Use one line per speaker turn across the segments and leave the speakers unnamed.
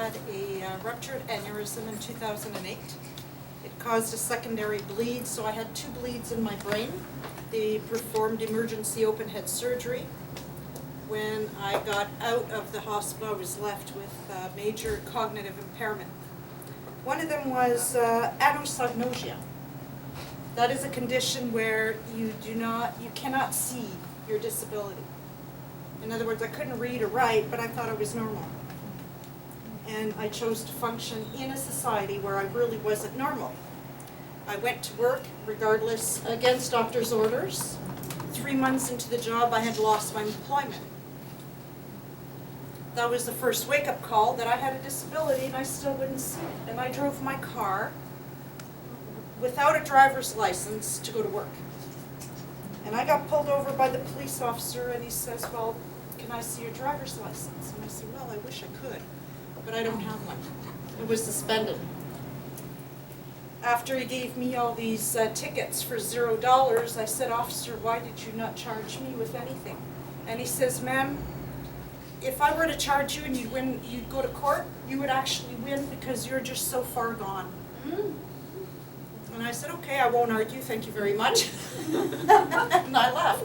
had a ruptured aneurysm in 2008. It caused a secondary bleed, so I had 2 bleeds in my brain. They performed emergency open head surgery. When I got out of the hospital, I was left with major cognitive impairment. One of them was anosognosia. That is a condition where you cannot see your disability. In other words, I couldn't read or write, but I thought I was normal. And I chose to function in a society where I really wasn't normal. I went to work regardless, against doctor's orders. 3 months into the job, I had lost my employment. That was the first wake-up call that I had a disability and I still wouldn't see it. And I drove my car without a driver's license to go to work. And I got pulled over by the police officer and he says, well, can I see your driver's license? And I said, well, I wish I could, but I don't have one. It was suspended. After he gave me all these tickets for $0, I said, officer, why did you not charge me with anything? And he says, ma'am, if I were to charge you and you'd go to court, you would actually win because you're just so far gone. And I said, okay, I won't argue, thank you very much. And I left.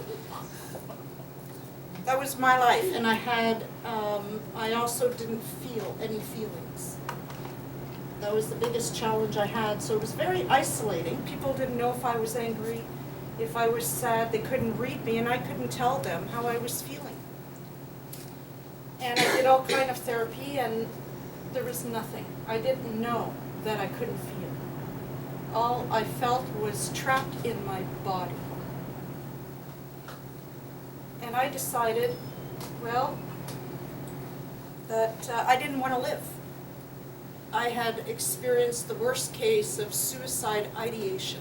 That was my life, and I also didn't feel any feelings. That was the biggest challenge I had, so it was very isolating. People didn't know if I was angry, if I was sad, they couldn't read me, and I couldn't tell them how I was feeling. And I did all kind of therapy, and there was nothing. I didn't know that I couldn't feel. All I felt was trapped in my body. And I decided, well, that I didn't want to live. I had experienced the worst case of suicide ideation.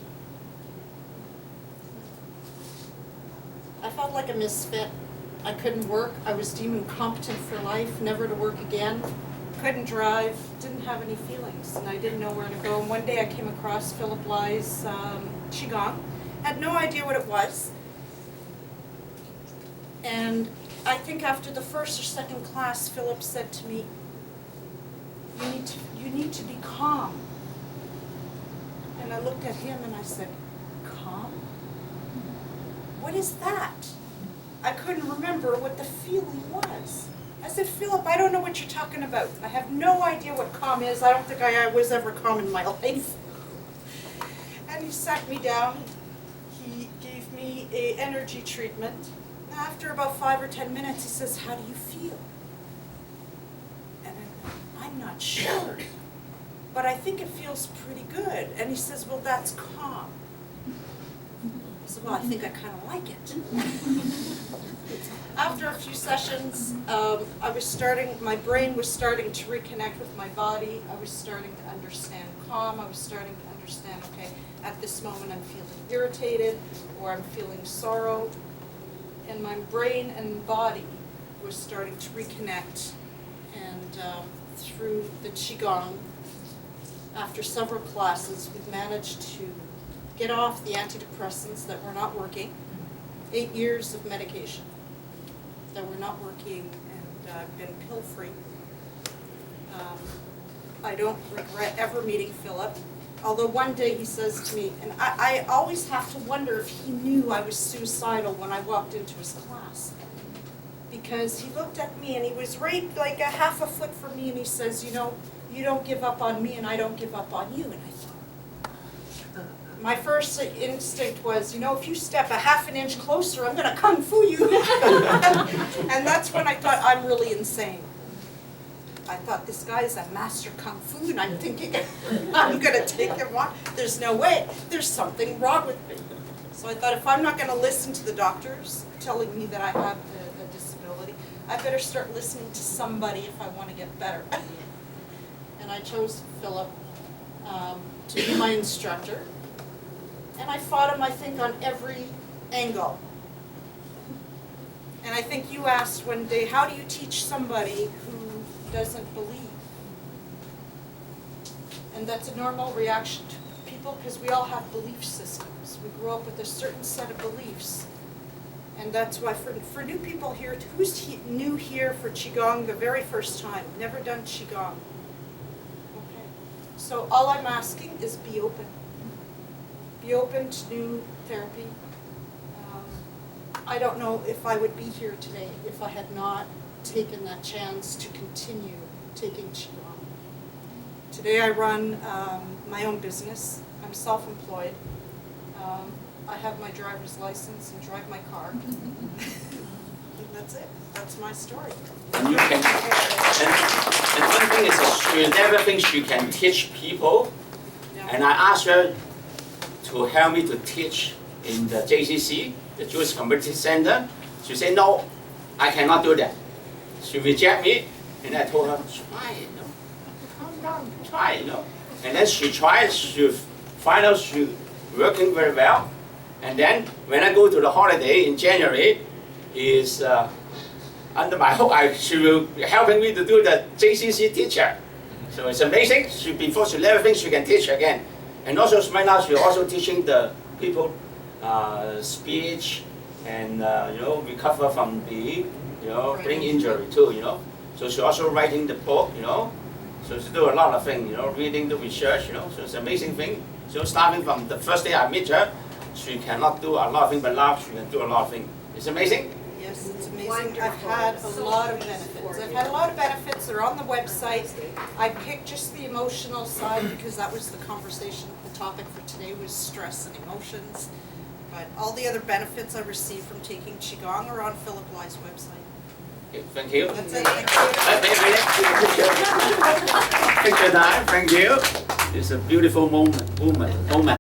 I felt like a misfit. I couldn't work. I was deemed incompetent for life, never to work again. Couldn't drive, didn't have any feelings, and I didn't know where to go. And one day I came across Philip Lai's Qigong. Had no idea what it was. And I think after the first or second class, Philip said to me, you need to be calm. And I looked at him and I said, calm? What is that? I couldn't remember what the feeling was. I said, Philip, I don't know what you're talking about. I have no idea what calm is. I don't think I was ever calm in my life. And he sat me down. He gave me an energy treatment. After about 5 or 10 minutes, he says, how do you feel? And I'm not sure, but I think it feels pretty good. And he says, well, that's calm. I said, well, I think I kind of like it. After a few sessions, my brain was starting to reconnect with my body. I was starting to understand calm. I was starting to understand, okay, at this moment I'm feeling irritated or I'm feeling sorrow. And my brain and body was starting to reconnect. And through the Qigong, after several classes, we've managed to get off the antidepressants that were not working. 8 years of medication that were not working, and I've been pill-free. I don't regret ever meeting Philip, although one day he says to me, and I always have to wonder if he knew I was suicidal when I walked into his class. Because he looked at me and he was right like a half a foot from me and he says, you know, you don't give up on me and I don't give up on you. And I thought, my first instinct was, you know, if you step a half an inch closer, I'm going to kung fu you. And that's when I thought, I'm really insane. I thought, this guy is a master kung fu, and I'm thinking, I'm going to take him on. There's no way. There's something wrong with me. So I thought, if I'm not going to listen to the doctors telling me that I have the disability, I better start listening to somebody if I want to get better. And I chose Philip to be my instructor. And I fought him, I think, on every angle. And I think you asked one day, how do you teach somebody who doesn't believe? And that's a normal reaction to people because we all have belief systems. We grow up with a certain set of beliefs. And that's why for new people here, who's new here for Qigong the very first time, never done Qigong? So all I'm asking is be open. Be open to new therapy. I don't know if I would be here today if I had not taken that chance to continue taking Qigong. Today I run my own business. I'm self-employed. I have my driver's license and drive my car. And that's it. That's my story.
And you can, and one thing is that she never thinks she can teach people.
Yeah.
And I asked her to help me to teach in the JCC, the Jewish Community Center. She said, no, I cannot do that. She rejected me, and I told her, try it, calm down, try it, And then she tried, she find out she working very well. And then when I go to the holiday in January, is under my hook, she will be helping me to do the JCC teacher. So it's amazing. Before she never thinks she can teach again. And also right now she's also teaching the people speech and recover from the brain injury too. So she's also writing the book. So she do a lot of things. Reading the research. So it's an amazing thing. So starting from the first day I meet her, she cannot do a lot of things, but now she can do a lot of things. It's amazing.
Yes, it's amazing.
Wonderful.
I've had a
So
lot of
much
benefits.
support.
I've had a lot of benefits. They're on the website. I picked just the emotional side because that was the conversation. The topic for today was stress and emotions. But all the other benefits I received from taking Qigong are on Philip Lai's website.
Okay, thank you.
That's it. Thank you.
Picture time. Thank you. It's a beautiful moment.